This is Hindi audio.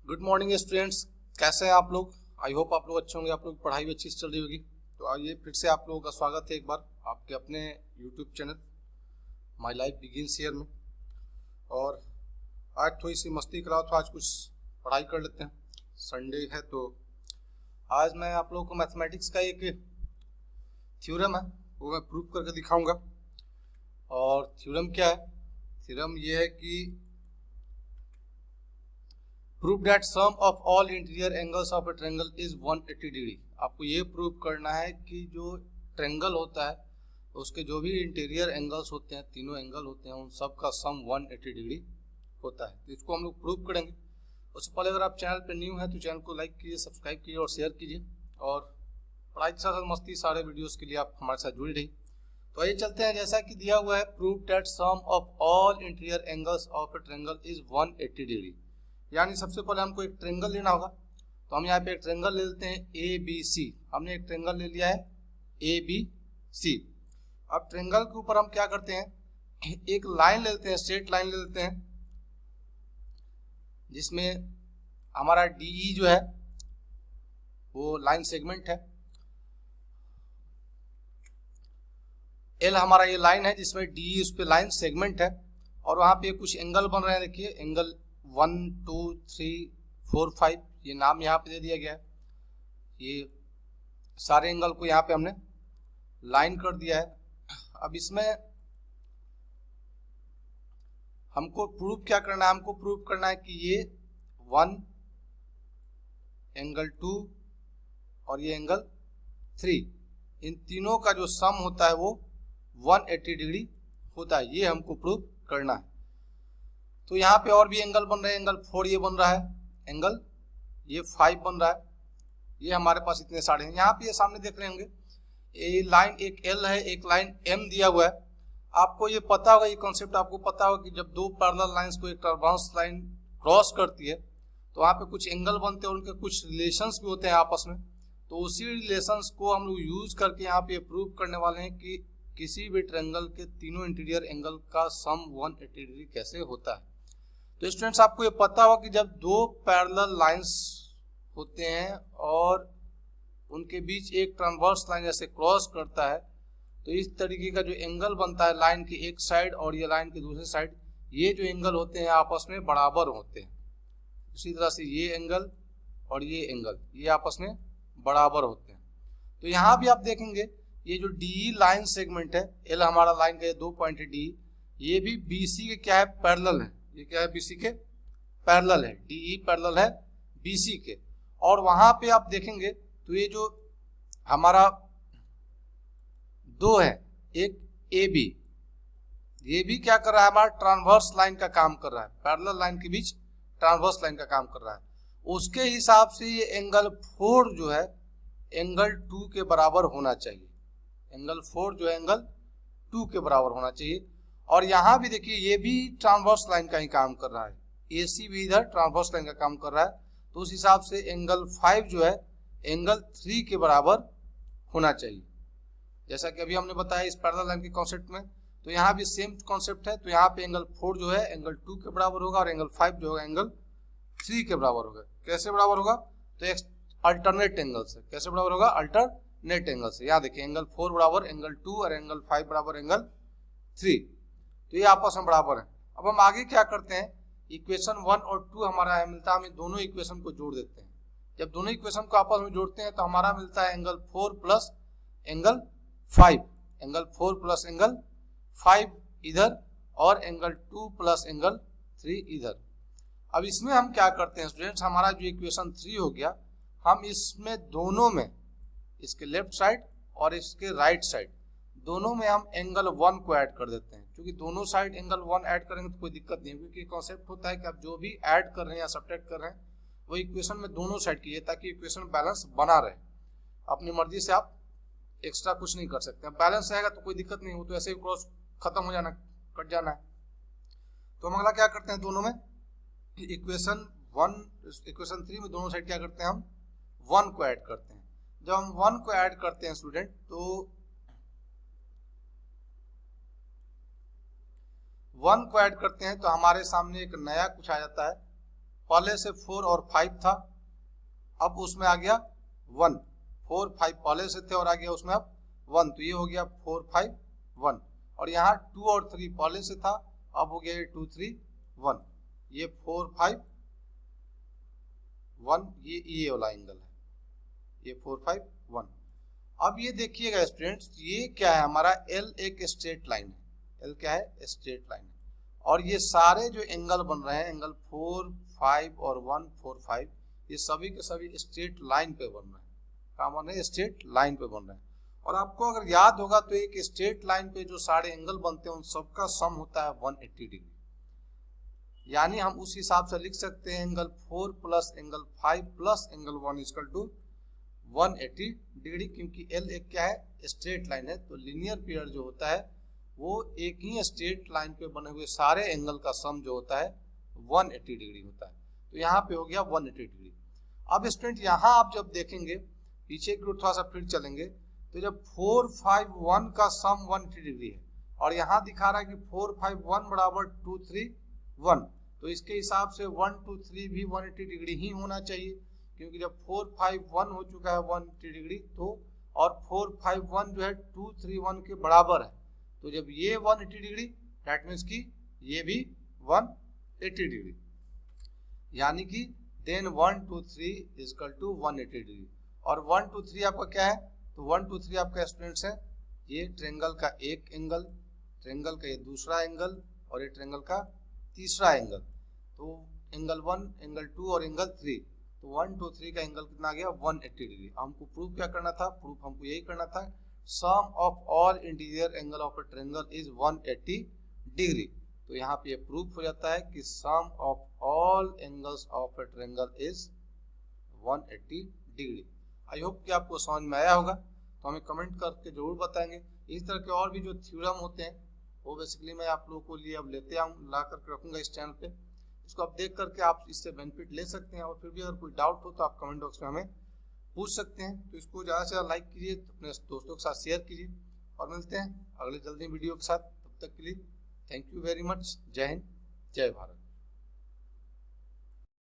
गुड मॉर्निंग स्टूडेंट्स, कैसे हैं आप लोग। आई होप आप लोग अच्छे होंगे, आप लोग की पढ़ाई भी अच्छी से चल रही होगी। तो आइए फिर से आप लोगों का स्वागत है एक बार आपके अपने YouTube channel my life begins here में। और आज थोड़ी सी मस्ती कराओ तो आज कुछ पढ़ाई कर लेते हैं, संडे है। तो आज मैं आप लोगों को मैथमेटिक्स का एक थ्योरम है वो मैं प्रूव करके दिखाऊंगा। और थ्योरम क्या है? थ्योरम ये है कि prove that sum of all interior angles of a triangle is 180 degree. आपको ये प्रूव करना है कि जो ट्रायंगल होता है उसके जो भी इंटीरियर एंगल्स होते हैं, तीनों एंगल होते हैं, उन सब का सम 180 डिग्री होता है। तो इसको हम लोग प्रूव करेंगे। उससे पहले अगर आप चैनल पर न्यू हैं तो चैनल को लाइक कीजिए, सब्सक्राइब कीजिए और शेयर कीजिए। और पढ़ाई के साथ मस्ती सारे वीडियोज़ के लिए आप हमारे साथ जुड़ी रही। तो आइए चलते हैं, जैसा कि दिया हुआ है, prove that sum of all interior angles of a triangle is 180 degree. यानी सबसे पहले हमको एक ट्रायंगल लेना होगा। तो हम यहाँ पे एक ट्रायंगल ले लेते हैं ए बी सी। हमने एक ट्रायंगल ले लिया है ए बी सी। अब ट्रायंगल के ऊपर हम क्या करते हैं, एक लाइन ले लेते हैं, स्ट्रेट लाइन ले लेते हैं, जिसमें हमारा डी जो है वो लाइन सेगमेंट है। एल हमारा ये लाइन है जिसमें डी उस पे लाइन सेगमेंट है। और वहां पे कुछ एंगल बन रहे हैं, देखिए एंगल 1 2 3 4 5, ये नाम यहाँ पे दे दिया गया है। ये सारे एंगल को यहाँ पे हमने लाइन कर दिया है। अब इसमें हमको प्रूव क्या करना है, हमको प्रूव करना है कि ये 1 एंगल 2 और ये एंगल 3, इन तीनों का जो सम होता है वो 180 डिग्री होता है। ये हमको प्रूव करना है। तो यहाँ पे और भी एंगल बन रहे हैं, एंगल 4 ये बन रहा है, एंगल ये 5 बन रहा है। ये हमारे पास इतने सारे हैं। यहाँ पे ये सामने देख रहे होंगे, ये लाइन एक एल है, एक लाइन एम दिया हुआ है। आपको ये पता होगा, ये कॉन्सेप्ट आपको पता होगा कि जब दो पैरेलल लाइंस को एक ट्रांसवर्स लाइन क्रॉस करती है तो वहाँ पे कुछ एंगल बनते हैं, उनके कुछ रिलेशंस भी होते हैं आपस में। तो उसी रिलेशंस को हम लोग यूज करके यहाँ पे प्रूव करने वाले हैं कि किसी भी ट्रायंगल के तीनों इंटीरियर एंगल का सम 180 डिग्री कैसे होता है। तो स्टूडेंट्स, आपको ये पता होगा कि जब दो पैरेलल लाइंस होते हैं और उनके बीच एक ट्रांसवर्स लाइन जैसे क्रॉस करता है तो इस तरीके का जो एंगल बनता है लाइन की एक साइड और ये लाइन की दूसरी साइड, ये जो एंगल होते हैं आपस में बराबर होते हैं। उसी तरह से ये एंगल और ये एंगल ये आपस में बराबर होते हैं। तो यहाँ भी आप देखेंगे ये जो डी लाइन सेगमेंट है, एल हमारा लाइन का ये 2 पॉइंट है डी, ये भी बीसी के क्या है, पैरेलल है। ये क्या है, बीसी के पैरेलल है, डी पैरेलल है बीसी के। और वहां पे आप देखेंगे तो ये जो हमारा 2 है, एक ए बी, ये भी क्या कर रहा है, हमारा ट्रांसवर्स लाइन का काम कर रहा है, पैरेलल लाइन के बीच ट्रांसवर्स लाइन का काम कर रहा है। उसके हिसाब से ये एंगल 4 जो है एंगल 2 के बराबर होना चाहिए। एंगल 4 जो है एंगल 2 के बराबर होना चाहिए। और यहाँ भी देखिए ये भी ट्रांसवर्स लाइन का ही काम कर रहा है, एसी भी इधर ट्रांसवर्स लाइन का काम कर रहा है। तो उस हिसाब से एंगल 5 जो है एंगल 3 के बराबर होना चाहिए, जैसा कि अभी हमने बताया इस पैरेलल लाइन के कॉन्सेप्ट में। तो यहाँ भी सेम कॉन्सेप्ट है। तो यहाँ पे एंगल 4 जो है एंगल 2 के बराबर होगा और एंगल 5 जो होगा एंगल 3 के बराबर होगा। कैसे बराबर होगा, तो एक अल्टरनेट एंगल से। कैसे बराबर होगा, अल्टरनेट एंगल से। यहाँ देखिए एंगल 4 बराबर एंगल 2 और एंगल 5 बराबर एंगल 3, तो ये आपस में बराबर है। अब हम आगे क्या करते हैं, इक्वेशन 1 और 2 हमारा है मिलता है, हम दोनों इक्वेशन को जोड़ देते हैं। जब दोनों इक्वेशन को आपस में जोड़ते हैं तो हमारा मिलता है angle 4 plus angle 5, angle 4 plus angle 5 इधर और एंगल 2 प्लस एंगल 3 इधर। अब इसमें हम क्या करते हैं स्टूडेंट्स, हमारा जो इक्वेशन 3 हो गया, हम इसमें दोनों में, इसके लेफ्ट साइड और इसके राइट साइड दोनों में हम एंगल 1 को ऐड कर देते हैं। क्योंकि दोनों साइड एंगल 1 ऐड करेंगे तो कोई दिक्कत नहीं है, क्योंकि कॉन्सेप्ट होता है कि आप जो भी ऐड कर रहे हैं या सब्ट्रैक्ट कर रहे हैं वो इक्वेशन में दोनों साइड कीजिए ताकि इक्वेशन बैलेंस बना रहे। अपनी मर्जी से आप एक्स्ट्रा कुछ नहीं कर सकते। बैलेंस रहेगा तो कोई दिक्कत नहीं, वो तो ऐसे ही क्रॉस खत्म हो जाना, कट जाना है। तो हम अगला क्या करते हैं, दोनों में इक्वेशन 3 में दोनों साइड क्या करते हैं, हम 1 को ऐड करते हैं। जब हम 1 को ऐड करते हैं स्टूडेंट, तो 1 को ऐड करते हैं तो हमारे सामने एक नया कुछ आ जाता है, पहले से 4 और 5 था, अब उसमें आ गया 1, 4 5 पहले से थे और आ गया उसमें अब 1, तो ये हो गया 4 5 1। और यहाँ 2 और 3 पहले से था, अब हो गया 2 3 1, ये 4 5 1, ये वाला एंगल है, ये 4 5 1। अब ये देखिएगा स्टूडेंट्स, ये क्या है हमारा L एक स्ट्रेट लाइन है, L क्या है स्ट्रेट लाइन है, और ये सारे जो एंगल बन रहे हैं एंगल 4 5 और 1 4 5, ये सभी के सभी स्ट्रेट लाइन पे बन रहे हैं, क्या बन रहे हैं स्ट्रेट लाइन पे बन रहे हैं। और आपको अगर याद होगा तो एक स्ट्रेट लाइन पे जो सारे एंगल बनते हैं उन सबका सम होता है 180 डिग्री, यानी हम उस हिसाब से लिख सकते हैं angle 4 plus angle 5 plus angle 1 equal to 180 degree, क्योंकि L एक क्या है स्ट्रेट लाइन है, तो लीनियर पीरियड जो होता है वो एक ही स्ट्रेट लाइन पे बने हुए सारे एंगल का सम जो होता है 180 डिग्री होता है। तो यहाँ पे हो गया 180 डिग्री। अब स्टूडेंट यहाँ आप जब देखेंगे पीछे की ओर थोड़ा सा फिर चलेंगे, तो जब 4 5 1 का सम 180 डिग्री है और यहाँ दिखा रहा है कि 4 5 1 बराबर 2 3 1, तो इसके हिसाब से 1 2 3 भी 180 डिग्री ही होना चाहिए, क्योंकि जब 4 5 1 हो चुका है 180 डिग्री, तो और 4 5 1 जो है 2 3 1 के बराबर है, तो जब ये 180 डिग्री दैट मीन्स कि ये भी 180 डिग्री, यानी कि then 1 2 3 is equal to 180 degree. और 1 2 3 आपका क्या है, तो 1 2 3 आपका स्टूडेंट्स है ये ट्रायंगल का एक एंगल, ट्रायंगल का ये दूसरा एंगल और ये ट्रायंगल का तीसरा एंगल, तो एंगल 1 एंगल 2 और एंगल 3, तो 1 2 3 का एंगल कितना आ गया 180 डिग्री। हमको प्रूफ क्या करना था, प्रूफ हमको यही करना था sum of all interior angle of a triangle is 180 degree, तो यहाँ पे ये प्रूफ हो जाता है कि sum of all angles of a triangle is 180 degree. I hope कि आपको समझ में आया होगा, तो हमें कमेंट करके जरूर बताएंगे। इस तरह के और भी जो थ्योरम होते हैं वो बेसिकली मैं आप लोगों को लिए अब लेते आऊँ, ला करके रखूँगा इस चैनल पे, इसको आप देख करके आप इससे बेनिफिट ले सकते हैं। और फिर भी अगर कोई डाउट हो तो आप कमेंट बॉक्स में हमें पूछ सकते हैं। तो इसको ज़्यादा से ज़्यादा लाइक कीजिए, अपने दोस्तों के साथ शेयर कीजिए, और मिलते हैं अगले जल्दी वीडियो के साथ। तब तक के लिए थैंक यू वेरी मच। जय हिंद, जय भारत।